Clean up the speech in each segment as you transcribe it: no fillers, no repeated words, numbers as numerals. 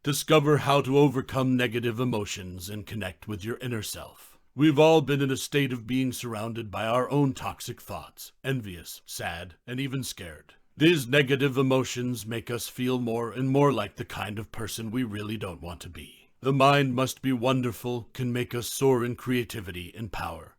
Discover how to overcome negative emotions and connect with your inner self. We've all been in a state of being surrounded by our own toxic thoughts, envious, sad, and even scared. These negative emotions make us feel more and more like the kind of person we really don't want to be. The mind must be wonderful, can make us soar in creativity and power,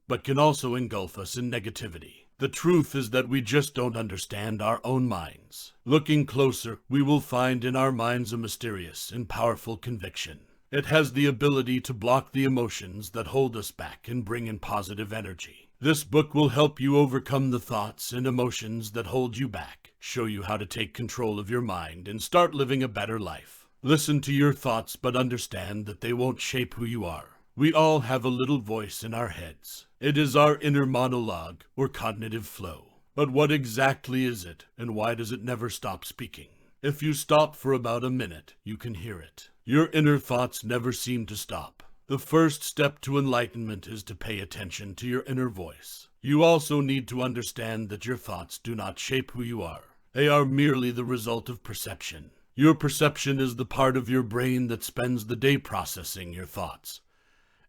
but can also engulf us in negativity. The truth is that we just don't understand our own minds. Looking closer, we will find in our minds a mysterious and powerful conviction. It has the ability to block the emotions that hold us back and bring in positive energy. This book will help you overcome the thoughts and emotions that hold you back, show you how to take control of your mind and start living a better life. Listen to your thoughts, but understand that they won't shape who you are. We all have a little voice in our heads. It is our inner monologue or cognitive flow. But what exactly is it, and why does it never stop speaking? If you stop for about a minute, you can hear it. Your inner thoughts never seem to stop. The first step to enlightenment is to pay attention to your inner voice. You also need to understand that your thoughts do not shape who you are. They are merely the result of perception. Your perception is the part of your brain that spends the day processing your thoughts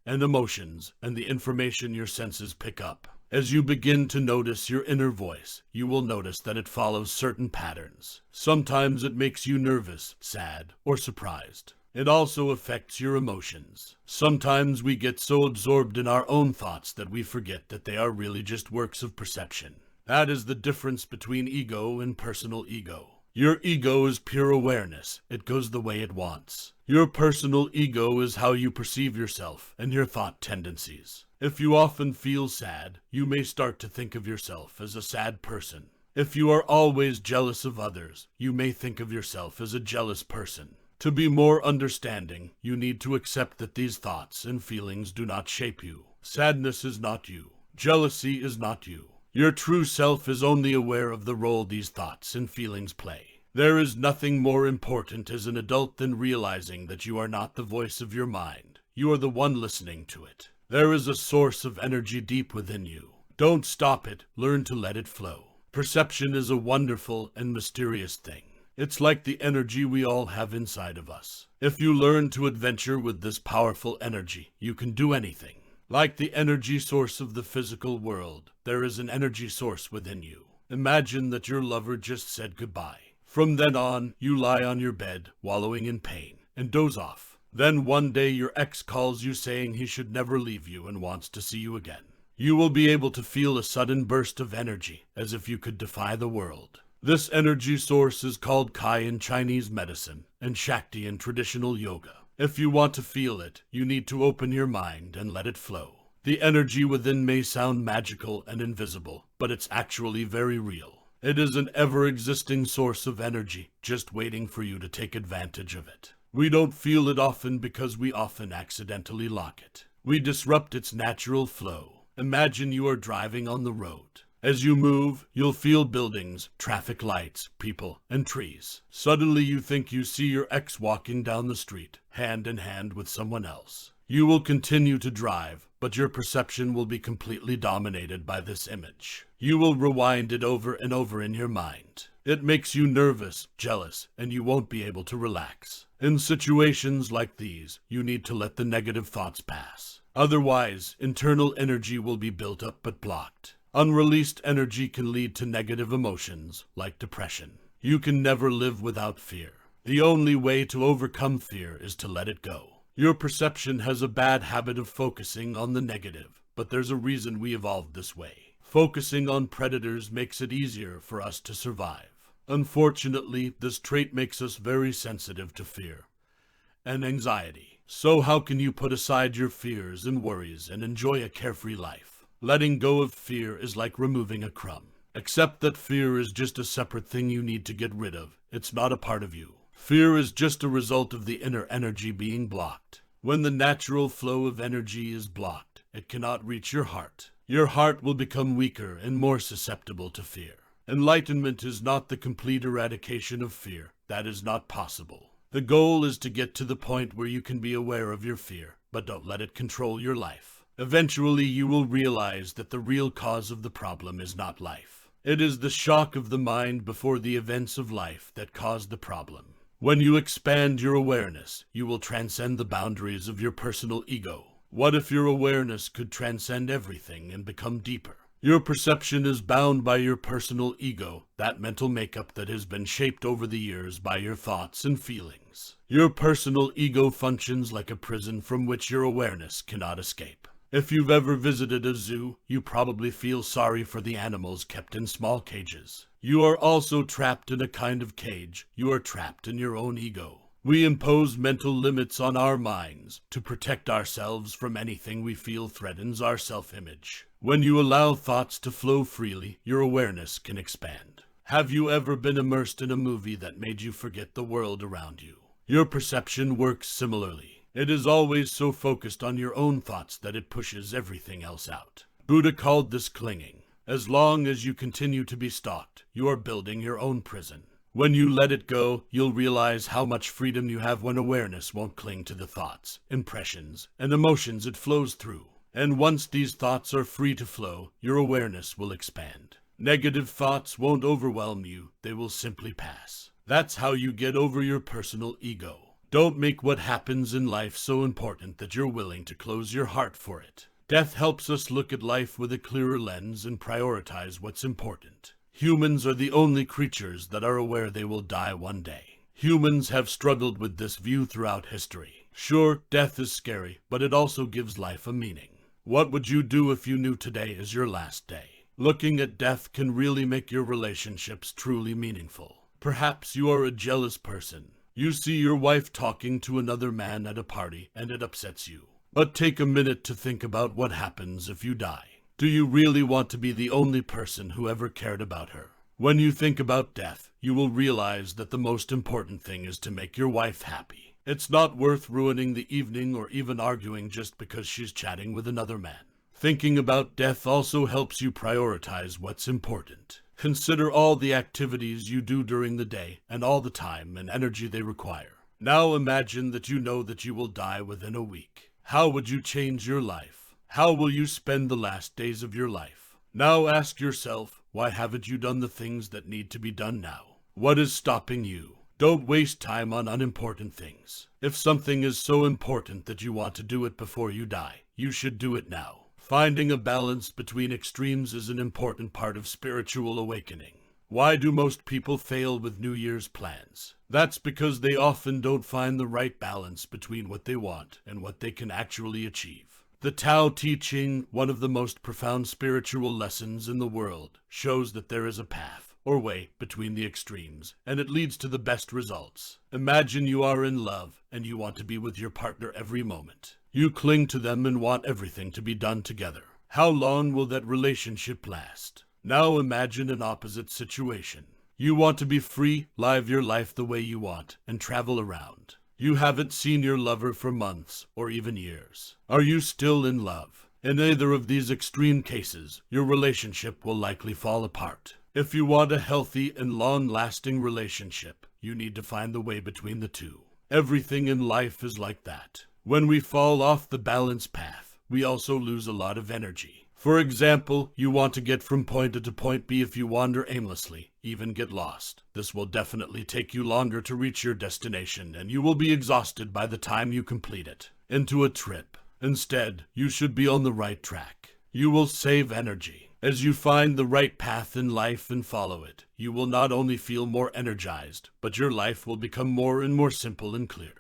and emotions and the information your senses pick up. As you begin to notice your inner voice, you will notice that it follows certain patterns. Sometimes it makes you nervous, sad, or surprised. It also affects your emotions. Sometimes we get so absorbed in our own thoughts that we forget that they are really just works of perception. That is the difference between ego and personal ego. Your ego is pure awareness. It goes the way it wants. Your personal ego is how you perceive yourself and your thought tendencies. If you often feel sad, you may start to think of yourself as a sad person. If you are always jealous of others, you may think of yourself as a jealous person. To be more understanding, you need to accept that these thoughts and feelings do not shape you. Sadness is not you. Jealousy is not you. Your true self is only aware of the role these thoughts and feelings play. There is nothing more important as an adult than realizing that you are not the voice of your mind. You are the one listening to it. There is a source of energy deep within you. Don't stop it. Learn to let it flow. Perception is a wonderful and mysterious thing. It's like the energy we all have inside of us. If you learn to adventure with this powerful energy, you can do anything. Like the energy source of the physical world, there is an energy source within you. Imagine that your lover just said goodbye. From then on, you lie on your bed, wallowing in pain, and doze off. Then one day your ex calls you saying he should never leave you and wants to see you again. You will be able to feel a sudden burst of energy, as if you could defy the world. This energy source is called Kai in Chinese medicine and Shakti in traditional yoga. If you want to feel it, you need to open your mind and let it flow. The energy within may sound magical and invisible, but it's actually very real. It is an ever-existing source of energy, just waiting for you to take advantage of it. We don't feel it often because we often accidentally lock it. We disrupt its natural flow. Imagine you are driving on the road. As you move, you'll feel buildings, traffic lights, people, and trees. Suddenly you think you see your ex walking down the street, hand in hand with someone else. You will continue to drive, but your perception will be completely dominated by this image. You will rewind it over and over in your mind. It makes you nervous, jealous, and you won't be able to relax. In situations like these, you need to let the negative thoughts pass. Otherwise, internal energy will be built up but blocked. Unreleased energy can lead to negative emotions, like depression. You can never live without fear. The only way to overcome fear is to let it go. Your perception has a bad habit of focusing on the negative, but there's a reason we evolved this way. Focusing on predators makes it easier for us to survive. Unfortunately, this trait makes us very sensitive to fear and anxiety. So how can you put aside your fears and worries and enjoy a carefree life? Letting go of fear is like removing a crumb. Accept that fear is just a separate thing you need to get rid of. It's not a part of you. Fear is just a result of the inner energy being blocked. When the natural flow of energy is blocked, it cannot reach your heart. Your heart will become weaker and more susceptible to fear. Enlightenment is not the complete eradication of fear. That is not possible. The goal is to get to the point where you can be aware of your fear, but don't let it control your life. Eventually, you will realize that the real cause of the problem is not life. It is the shock of the mind before the events of life that cause the problem. When you expand your awareness, you will transcend the boundaries of your personal ego. What if your awareness could transcend everything and become deeper? Your perception is bound by your personal ego, that mental makeup that has been shaped over the years by your thoughts and feelings. Your personal ego functions like a prison from which your awareness cannot escape. If you've ever visited a zoo, you probably feel sorry for the animals kept in small cages. You are also trapped in a kind of cage. You are trapped in your own ego. We impose mental limits on our minds to protect ourselves from anything we feel threatens our self-image. When you allow thoughts to flow freely, your awareness can expand. Have you ever been immersed in a movie that made you forget the world around you? Your perception works similarly. It is always so focused on your own thoughts that it pushes everything else out. Buddha called this clinging. As long as you continue to be stalked, you are building your own prison. When you let it go, you'll realize how much freedom you have when awareness won't cling to the thoughts, impressions, and emotions it flows through. And once these thoughts are free to flow, your awareness will expand. Negative thoughts won't overwhelm you, they will simply pass. That's how you get over your personal ego. Don't make what happens in life so important that you're willing to close your heart for it. Death helps us look at life with a clearer lens and prioritize what's important. Humans are the only creatures that are aware they will die one day. Humans have struggled with this view throughout history. Sure, death is scary, but it also gives life a meaning. What would you do if you knew today is your last day? Looking at death can really make your relationships truly meaningful. Perhaps you are a jealous person. You see your wife talking to another man at a party and it upsets you. But take a minute to think about what happens if you die. Do you really want to be the only person who ever cared about her? When you think about death, you will realize that the most important thing is to make your wife happy. It's not worth ruining the evening or even arguing just because she's chatting with another man. Thinking about death also helps you prioritize what's important. Consider all the activities you do during the day and all the time and energy they require. Now imagine that you know that you will die within a week. How would you change your life? How will you spend the last days of your life? Now ask yourself, why haven't you done the things that need to be done now? What is stopping you? Don't waste time on unimportant things. If something is so important that you want to do it before you die, you should do it now. Finding a balance between extremes is an important part of spiritual awakening. Why do most people fail with New Year's plans? That's because they often don't find the right balance between what they want and what they can actually achieve. The Tao Te Ching, one of the most profound spiritual lessons in the world, shows that there is a path, or way, between the extremes, and it leads to the best results. Imagine you are in love, and you want to be with your partner every moment. You cling to them and want everything to be done together. How long will that relationship last? Now imagine an opposite situation. You want to be free, live your life the way you want, and travel around. You haven't seen your lover for months or even years. Are you still in love? In either of these extreme cases, your relationship will likely fall apart. If you want a healthy and long-lasting relationship, you need to find the way between the two. Everything in life is like that. When we fall off the balance path, we also lose a lot of energy. For example, you want to get from point A to point B. If you wander aimlessly, even get lost. This will definitely take you longer to reach your destination, and you will be exhausted by the time you complete it. Into a trip. Instead, you should be on the right track. You will save energy. As you find the right path in life and follow it, you will not only feel more energized, but your life will become more and more simple and clear.